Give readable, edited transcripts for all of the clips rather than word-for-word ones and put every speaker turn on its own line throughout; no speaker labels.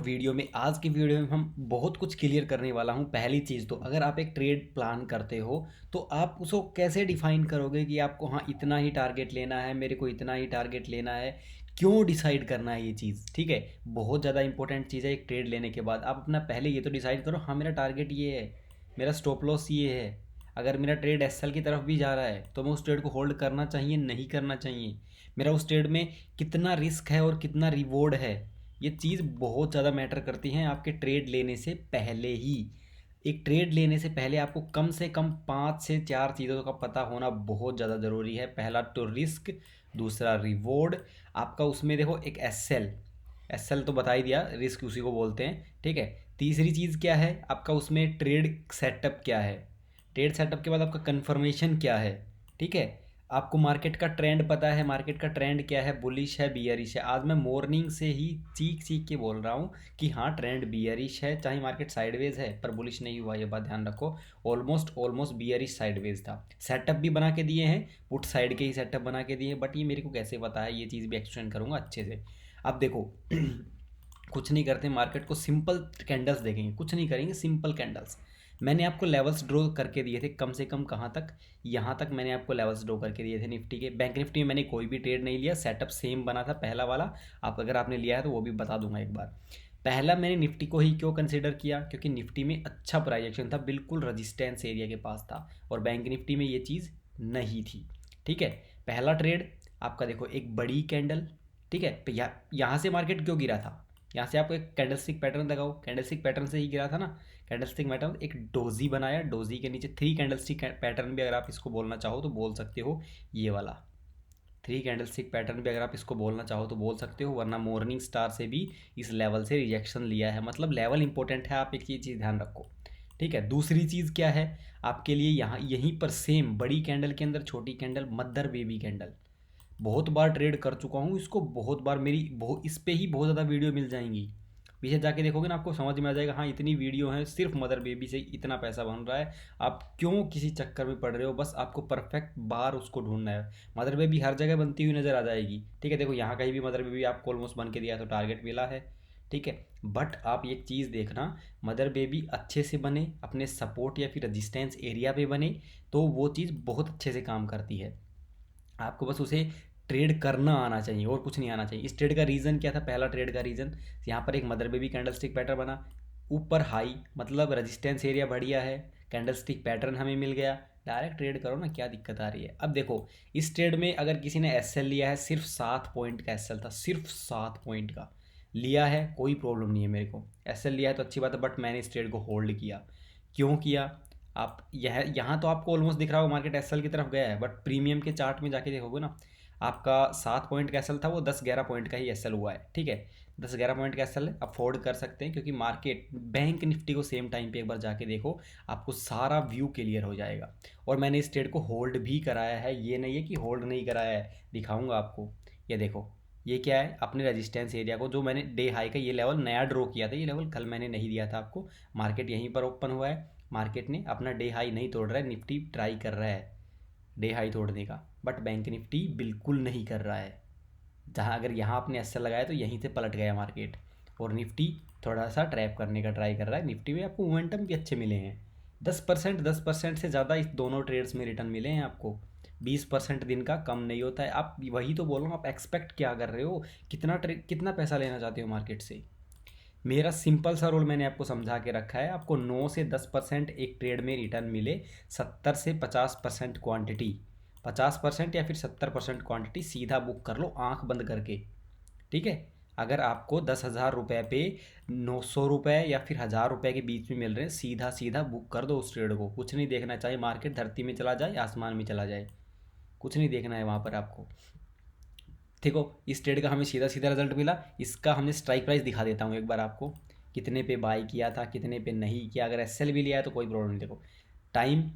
Video में आज की वीडियो में हम बहुत कुछ क्लियर करने वाला हूं। पहली चीज़ तो अगर आप एक ट्रेड प्लान करते हो तो आप उसको कैसे डिफाइन करोगे कि आपको हाँ इतना ही टारगेट लेना है, मेरे को इतना ही टारगेट लेना है, क्यों डिसाइड करना है ये चीज़। ठीक है, बहुत ज़्यादा इंपॉर्टेंट चीज़ है। एक ट्रेड लेने के बाद आप अपना पहले ये तो डिसाइड करो, हाँ मेरा टारगेट ये है, मेरा स्टॉप लॉस ये है। अगर मेरा ट्रेड एसएल की तरफ भी जा रहा है तो मैं उस ट्रेड को होल्ड करना चाहिए नहीं करना चाहिए, मेरा उस ट्रेड में कितना रिस्क है और कितना रिवॉर्ड है। ये चीज़ बहुत ज़्यादा मैटर करती हैं आपके ट्रेड लेने से पहले ही। एक ट्रेड लेने से पहले आपको कम से कम 5 से 4 चीज़ों का पता होना बहुत ज़्यादा ज़रूरी है। पहला तो रिस्क, दूसरा रिवॉर्ड आपका। उसमें देखो एक एसएल, एसएल तो बता ही दिया, रिस्क उसी को बोलते हैं। ठीक है, तीसरी चीज़ क्या है आपका, उसमें ट्रेड सेटअप क्या है, ट्रेड सेटअप के बाद आपका कन्फर्मेशन क्या है। ठीक है, आपको मार्केट का ट्रेंड पता है, मार्केट का ट्रेंड क्या है, बुलिश है बियरिश है। आज मैं मॉर्निंग से ही चीख चीख के बोल रहा हूँ कि हाँ ट्रेंड बियरिश है, चाहे मार्केट साइडवेज है पर बुलिश नहीं हुआ, ये बात ध्यान रखो। ऑलमोस्ट ऑलमोस्ट बियरिश साइडवेज था। सेटअप भी बना के दिए हैं, पुट साइड के ही सेटअप बना के दिए हैं, बट ये मेरे को कैसे पता है, ये चीज़ भी एक्सप्लेन करूँगा अच्छे से। अब देखो कुछ नहीं करते, मार्केट को सिंपल कैंडल्स देखेंगे, कुछ नहीं करेंगे, सिंपल कैंडल्स। मैंने आपको लेवल्स ड्रॉ करके दिए थे, कम से कम कहाँ तक, यहाँ तक मैंने आपको लेवल्स ड्रॉ करके दिए थे निफ्टी के। बैंक निफ्टी में मैंने कोई भी ट्रेड नहीं लिया, सेटअप सेम बना था पहला वाला। आप अगर आपने लिया है तो वो भी बता दूंगा एक बार। पहला मैंने निफ्टी को ही क्यों कंसिडर किया, क्योंकि निफ्टी में अच्छा प्राइस एक्शन था, बिल्कुल रजिस्टेंस एरिया के पास था, और बैंक निफ्टी में ये चीज़ नहीं थी। ठीक है, पहला ट्रेड आपका देखो एक बड़ी कैंडल। ठीक है, यहाँ से मार्केट क्यों गिरा था, यहाँ से आपको एक कैंडलस्टिक पैटर्न लगाओ, कैंडलस्टिक पैटर्न से ही गिरा था ना। कैंडलस्टिक पैटर्न एक डोजी बनाया, डोजी के नीचे 3 कैंडलस्टिक पैटर्न भी अगर आप इसको बोलना चाहो तो बोल सकते हो, ये वाला 3 कैंडलस्टिक पैटर्न भी अगर आप इसको बोलना चाहो तो बोल सकते हो, वरना मॉर्निंग स्टार से भी इस लेवल से रिजेक्शन लिया है, मतलब लेवल इंपॉर्टेंट है, आप एक ये चीज़ ध्यान रखो। ठीक है, दूसरी चीज़ क्या है आपके लिए, यहाँ यहीं पर सेम बड़ी कैंडल के अंदर छोटी कैंडल, मदर बेबी कैंडल। बहुत बार ट्रेड कर चुका हूँ इसको, बहुत बार मेरी बहुत इस पे ही बहुत ज़्यादा वीडियो मिल जाएंगी। पीछे जाके देखोगे ना आपको समझ में आ जाएगा, हाँ इतनी वीडियो है, सिर्फ मदर बेबी से इतना पैसा बन रहा है। आप क्यों किसी चक्कर में पड़ रहे हो, बस आपको परफेक्ट बार उसको ढूंढना है। मदर बेबी हर जगह बनती हुई नज़र आ जाएगी। ठीक है, देखो यहाँ कहीं भी मदर बेबी आपको ऑलमोस्ट बन के दिया तो टारगेट मिला है। ठीक है, बट आप एक चीज़ देखना, मदर बेबी अच्छे से बने, अपने सपोर्ट या फिर रजिस्टेंस एरिया पे बने, तो वो चीज़ बहुत अच्छे से काम करती है। आपको बस उसे ट्रेड करना आना चाहिए और कुछ नहीं आना चाहिए। इस ट्रेड का रीज़न क्या था, पहला ट्रेड का रीज़न, यहाँ पर एक मदर बेबी कैंडलस्टिक पैटर्न बना, ऊपर हाई, मतलब रेजिस्टेंस एरिया बढ़िया है, कैंडलस्टिक पैटर्न हमें मिल गया, डायरेक्ट ट्रेड करो ना, क्या दिक्कत आ रही है। अब देखो इस ट्रेड में अगर किसी ने एसएल लिया है, सिर्फ 7 पॉइंट का एसएल था, सिर्फ 7 पॉइंट का लिया है, कोई प्रॉब्लम नहीं है मेरे को। एसएल लिया है तो अच्छी बात है, बट मैंने इस ट्रेड को होल्ड किया। क्यों किया, आप यह यहाँ तो आपको ऑलमोस्ट दिख रहा होगा मार्केट एसएल की तरफ गया है, बट प्रीमियम के चार्ट में जाके देखोगे ना, आपका 7 पॉइंट का एसएल था, वो 10-11 पॉइंट का ही एसएल हुआ है। ठीक है, 10-11 पॉइंट का एसएल है, अफोर्ड कर सकते हैं, क्योंकि मार्केट बैंक निफ्टी को सेम टाइम पे एक बार जाके देखो, आपको सारा व्यू क्लियर हो जाएगा। और मैंने इस ट्रेड को होल्ड भी कराया है, ये नहीं है कि होल्ड नहीं कराया है, दिखाऊंगा आपको। ये देखो, ये क्या है, अपने रेजिस्टेंस एरिया को, जो मैंने डे हाई का ये लेवल नया ड्रॉ किया था, ये लेवल कल मैंने नहीं दिया था आपको। मार्केट यहीं पर ओपन हुआ है, मार्केट ने अपना डे हाई नहीं तोड़ रहा है, निफ्टी ट्राई कर रहा है डे हाई तोड़ने का, बट बैंक निफ्टी बिल्कुल नहीं कर रहा है। जहाँ अगर यहाँ आपने एसएल लगाया तो यहीं से पलट गया मार्केट, और निफ्टी थोड़ा सा ट्रैप करने का ट्राई कर रहा है। निफ्टी में आपको मोमेंटम भी अच्छे मिले हैं, 10% से ज़्यादा इस दोनों ट्रेड्स में रिटर्न मिले हैं आपको। 20% दिन का कम नहीं होता है। आप वही तो बोल रहा हूँ, आप एक्सपेक्ट क्या कर रहे हो, कितना पैसा लेना चाहते हो मार्केट से। मेरा सिंपल सा रोल मैंने आपको समझा के रखा है, आपको 9 से 10% एक ट्रेड में रिटर्न मिले, 70 से 50% क्वांटिटी, 50% या फिर 70% क्वांटिटी सीधा बुक कर लो आंख बंद करके। ठीक है, अगर आपको 10,000 रुपये पे 900 रुपये या फिर 1,000 रुपये के बीच में मिल रहे हैं, सीधा सीधा बुक कर दो उस ट्रेड को, कुछ नहीं देखना, चाहे मार्केट धरती में चला जाए आसमान में चला जाए, कुछ नहीं देखना है वहाँ पर आपको। देखो इस ट्रेड का हमें सीधा सीधा रिजल्ट मिला, इसका हमने स्ट्राइक प्राइस दिखा देता हूँ एक बार आपको, कितने पे बाई किया था कितने पे नहीं किया। अगर एसएल भी लिया है तो कोई प्रॉब्लम नहीं। देखो टाइम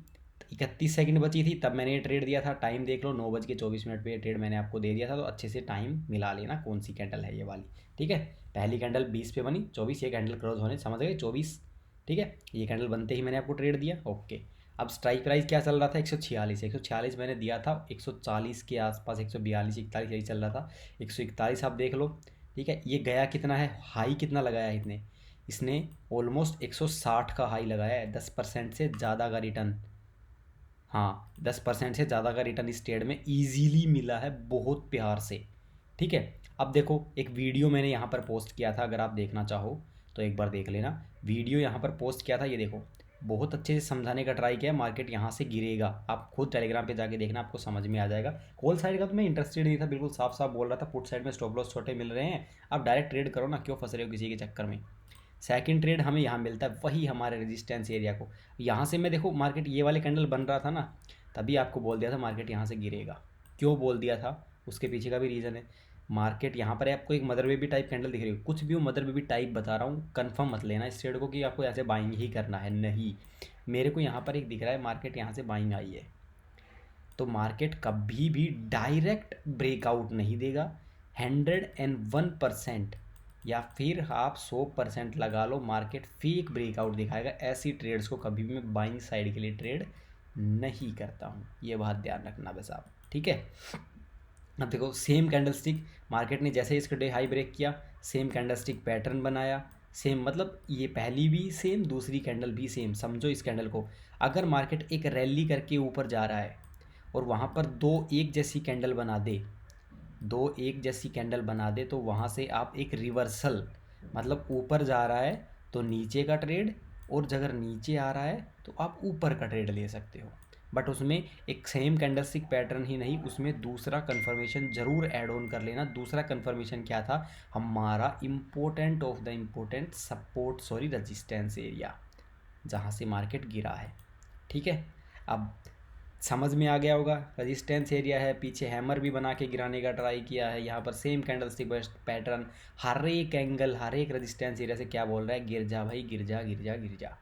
31 सेकंड बची थी तब मैंने ये ट्रेड दिया था, टाइम देख लो 9:24 पे ये ट्रेड मैंने आपको दे दिया था, तो अच्छे से टाइम मिला लेना कौन सी कैंडल है ये वाली। ठीक है, पहली कैंडल 20 पे बनी, 24 ये कैंडल क्लोज होने, समझ गए 24। ठीक है, ये कैंडल बनते ही मैंने आपको ट्रेड दिया, ओके। अब स्ट्राइक प्राइस क्या चल रहा था, 146 मैंने दिया था, 140 के आसपास, 142 41 यही चल रहा था, 141 आप देख लो, ठीक है, ये गया कितना है, हाई कितना लगाया है इसने ऑलमोस्ट 160 का हाई लगाया है, 10% से ज़्यादा का रिटर्न। हाँ, 10% से ज़्यादा का रिटर्न इस ट्रेड में इजीली मिला है, बहुत प्यार से। ठीक है, अब देखो एक वीडियो मैंने यहाँ पर पोस्ट किया था, अगर आप देखना चाहो तो एक बार देख लेना। वीडियो यहाँ पर पोस्ट किया था, ये देखो बहुत अच्छे से समझाने का ट्राई किया, मार्केट यहाँ से गिरेगा, आप खुद टेलीग्राम पे जाके देखना, आपको समझ में आ जाएगा। कॉल साइड का तो मैं इंटरेस्टेड नहीं था, बिल्कुल साफ साफ बोल रहा था, पुट साइड में स्टॉप लॉस छोटे मिल रहे हैं, आप डायरेक्ट ट्रेड करो ना, क्यों फंस रहे हो किसी के चक्कर में। सेकंड ट्रेड हमें यहाँ मिलता है, वही हमारे रेजिस्टेंस एरिया को, यहाँ से मैं देखो मार्केट ये वाले कैंडल बन रहा था ना, तभी आपको बोल दिया था मार्केट यहाँ से गिरेगा। क्यों बोल दिया था, उसके पीछे का भी रीज़न है। मार्केट यहाँ पर आपको एक मदर बेबी टाइप कैंडल दिख रही है, कुछ भी हो मदर बेबी टाइप बता रहा हूँ, कंफर्म मत लेना इस ट्रेड को कि आपको ऐसे बाइंग ही करना है, नहीं। मेरे को यहाँ पर एक दिख रहा है मार्केट यहाँ से बाइंग आई है, तो मार्केट कभी भी डायरेक्ट ब्रेकआउट नहीं देगा। 101% या फिर आप 100% लगा लो, मार्केट फेक ब्रेकआउट दिखाएगा। ऐसी ट्रेड्स को कभी भी मैं बाइंग साइड के लिए ट्रेड नहीं करता हूँ, ये बात ध्यान रखना बस आप, ठीक है। अब देखो सेम कैंडलस्टिक, मार्केट ने जैसे इसका डे हाई ब्रेक किया, सेम कैंडलस्टिक पैटर्न बनाया, सेम मतलब ये पहली भी सेम, दूसरी कैंडल भी सेम, समझो इस कैंडल को। अगर मार्केट एक रैली करके ऊपर जा रहा है और वहाँ पर दो एक जैसी कैंडल बना दे, दो एक जैसी कैंडल बना दे, तो वहाँ से आप एक रिवर्सल, मतलब ऊपर जा रहा है तो नीचे का ट्रेड, और अगर नीचे आ रहा है तो आप ऊपर का ट्रेड ले सकते हो। बट उसमें एक सेम कैंडलस्टिक पैटर्न ही नहीं, उसमें दूसरा कंफर्मेशन ज़रूर ऐड ऑन कर लेना। दूसरा कंफर्मेशन क्या था, हमारा important of the important support, sorry resistance area, जहाँ से मार्केट गिरा है। ठीक है, अब समझ में आ गया होगा, रेजिस्टेंस एरिया है, पीछे हैमर भी बना के गिराने का ट्राई किया है, यहाँ पर सेम कैंडलस्टिक पैटर्न, हर एक एंगल, हर एक रेजिस्टेंस एरिया से क्या बोल रहा है, गिर जा भाई, गिर जा गिर जा गिर जा।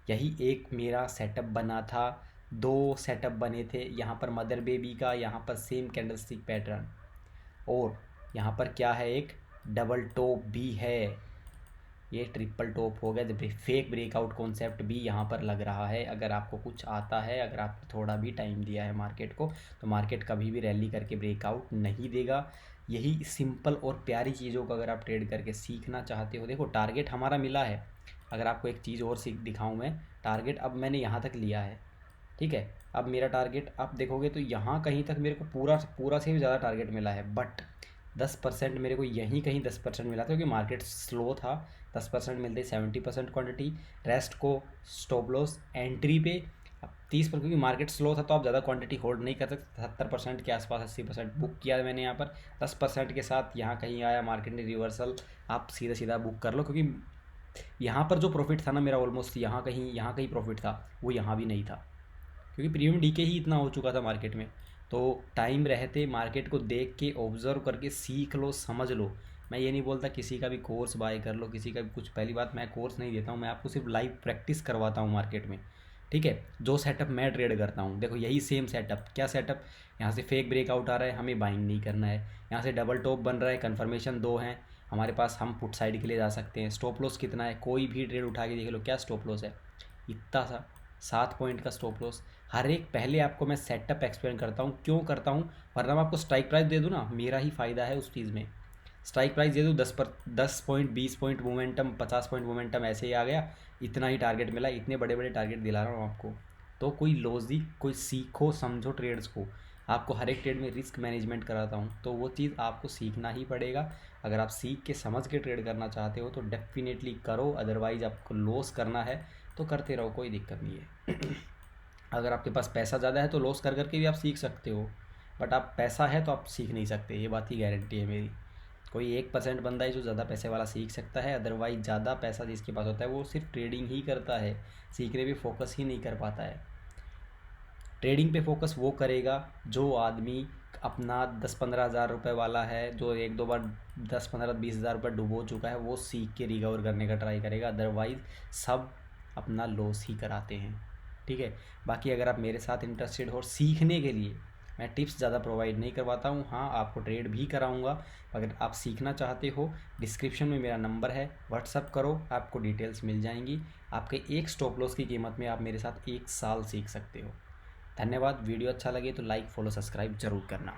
यही एक मेरा सेटअप बना था, दो सेटअप बने थे, यहाँ पर मदर बेबी का, यहाँ पर सेम कैंडलस्टिक पैटर्न, और यहाँ पर क्या है, एक डबल टॉप भी है, ये ट्रिपल टॉप हो गया। जब फेक ब्रेकआउट कॉन्सेप्ट भी यहाँ पर लग रहा है। अगर आपको कुछ आता है, अगर आपने थोड़ा भी टाइम दिया है मार्केट को, तो मार्केट कभी भी रैली करके ब्रेकआउट नहीं देगा। यही सिंपल और प्यारी चीज़ों को अगर आप ट्रेड करके सीखना चाहते हो, देखो टारगेट हमारा मिला है। अगर आपको एक चीज़ और सीख दिखाऊँ मैं, टारगेट अब मैंने यहाँ तक लिया है, ठीक है। अब मेरा टारगेट आप देखोगे तो यहाँ कहीं तक मेरे को पूरा पूरा से भी ज़्यादा टारगेट मिला है, बट 10% मेरे को यहीं कहीं 10% मिला था, क्योंकि मार्केट स्लो था। 10% मिलते 70% क्वांटिटी, रेस्ट को स्टॉप लॉस एंट्री पे। अब 30%, क्योंकि मार्केट स्लो था तो आप ज़्यादा क्वांटिटी होल्ड नहीं कर सकते, 70% के आसपास 80% बुक किया मैंने यहाँ पर। 10% के साथ यहाँ कहीं आया मार्केट ने रिवर्सल, आप सीधा सीधा बुक कर लो, क्योंकि यहाँ पर जो प्रॉफिट था ना मेरा, ऑलमोस्ट यहाँ कहीं प्रॉफिट था, वो यहाँ भी नहीं था, क्योंकि प्रीमियम डीके ही इतना हो चुका था मार्केट में। तो टाइम रहते मार्केट को देख के ऑब्जर्व करके सीख लो, समझ लो। मैं ये नहीं बोलता किसी का भी कोर्स बाय कर लो, किसी का भी कुछ, पहली बात मैं कोर्स नहीं देता हूँ, मैं आपको सिर्फ लाइव प्रैक्टिस करवाता हूँ मार्केट में। ठीक है, जो सेटअप मैं ट्रेड करता हूँ, देखो यही सेम सेटअप, क्या सेटअप, यहाँ से फेक ब्रेकआउट आ रहा है, हमें बाइंग नहीं करना है। यहाँ से डबल टॉप बन रहा है, कन्फर्मेशन दो हैं हमारे पास, हम पुट साइड के लिए जा सकते हैं। स्टॉप लॉस कितना है, कोई भी ट्रेड उठा के देख लो, क्या स्टॉप लॉस है, इतना सा 7 पॉइंट का स्टॉप लॉस। हर एक पहले आपको मैं सेटअप एक्सप्लेन करता हूँ, क्यों करता हूँ, वरना मैं आपको स्ट्राइक प्राइस दे दूँ ना, मेरा ही फ़ायदा है उस चीज़ में। स्ट्राइक प्राइस दे दूँ 10 point, 20 point momentum, 50 point momentum, ऐसे ही आ गया, इतना ही टारगेट मिला, इतने बड़े बड़े टारगेट दिला रहा हूँ आपको। तो कोई लॉजिक, कोई सीखो समझो ट्रेड्स को, आपको हर एक ट्रेड में रिस्क मैनेजमेंट कराता हूँ, तो वो चीज़ आपको सीखना ही पड़ेगा। अगर आप सीख के समझ के ट्रेड करना चाहते हो तो डेफिनेटली करो, अदरवाइज़ आपको लॉस करना है तो करते रहो, कोई दिक्कत नहीं है। अगर आपके पास पैसा ज़्यादा है तो लॉस कर करके भी आप सीख सकते हो, बट आप पैसा है तो आप सीख नहीं सकते, ये बात की गारंटी है मेरी। कोई 1% बंदा है जो ज़्यादा पैसे वाला सीख सकता है, अदरवाइज ज़्यादा पैसा जिसके पास होता है वो सिर्फ ट्रेडिंग ही करता है, सीखने पे फोकस ही नहीं कर पाता है। ट्रेडिंग पे फोकस वो करेगा जो आदमी अपना 10-15 हज़ार रुपये वाला है, जो एक दो बार 10-15-20 हज़ार रुपये डुबो चुका है, वो सीख के रिकवर करने का ट्राई करेगा, अदरवाइज सब अपना लॉस ही कराते हैं। ठीक है, बाकी अगर आप मेरे साथ इंटरेस्टेड हो सीखने के लिए, मैं टिप्स ज़्यादा प्रोवाइड नहीं करवाता हूँ, हाँ आपको ट्रेड भी कराऊँगा। अगर आप सीखना चाहते हो, डिस्क्रिप्शन में मेरा नंबर है, व्हाट्सअप करो, आपको डिटेल्स मिल जाएंगी। आपके एक स्टॉप लॉस की कीमत में आप मेरे साथ 1 साल सीख सकते हो। धन्यवाद। वीडियो अच्छा लगे तो लाइक, फॉलो, सब्सक्राइब जरूर करना।